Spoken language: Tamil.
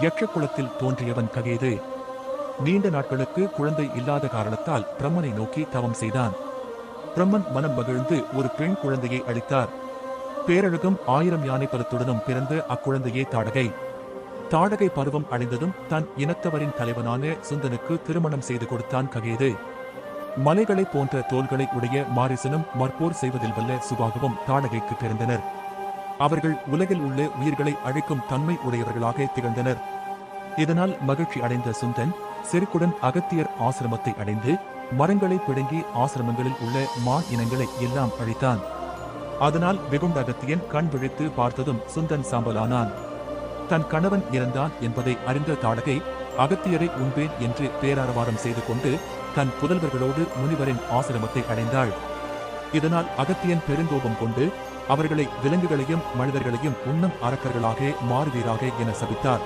யக்ஷகுலத்தில் தோன்றியவன் ககேது. நீண்ட நாட்களுக்கு குழந்தை இல்லாத காரணத்தால் பிரம்மனை நோக்கி தவம் செய்தான். பிரம்மன் மனம் மகிழ்ந்து ஒரு பெண் குழந்தையை அளித்தார். பேரழகும் 1000 யானை பலத்துடனும் பிறந்த அக்குழந்தையே தாடகை. தாடகை பருவம் அடைந்ததும் தன் இனத்தவரின் தலைவனான சுந்தனுக்கு திருமணம் செய்து கொடுத்தான் ககேது. மலைகளைப் போன்ற தோள்களை உடைய மாரிசனும் மற்போர் செய்வதில் வல்ல சுபாகுவும் தாடகைக்கு பிறந்தனர். அவர்கள் உலகில் உள்ள உயிர்களை அழிக்கும் தன்மை உடையவர்களாக திகழ்ந்தனர். இதனால் மகிழ்ச்சி அடைந்த சுந்தன் செருக்குடன் அகத்தியர் ஆசிரமத்தை அடைந்து மரங்களை பிடுங்கி ஆசிரமங்களில் உள்ள மான் இனங்களை எல்லாம் அழித்தான். அதனால் வெகுண்ட அகத்தியன் கண் விழித்து பார்த்ததும் சுந்தன் சாம்பலானான். தன் கணவன் இறந்தான் என்பதை அறிந்த தாடகை அகத்தியரை உண்பேன் என்று பேராரவாரம் செய்து கொண்டு தன் புதல்வர்களோடு முனிவரின் ஆசிரமத்தை அடைந்தாள். இதனால் அகத்தியன் பெருங்கோபம் கொண்டு அவர்களை விலங்குகளையும் மனிதர்களையும் உண்ணும் அரக்கர்களாக மாறுவீராக என சபித்தார்.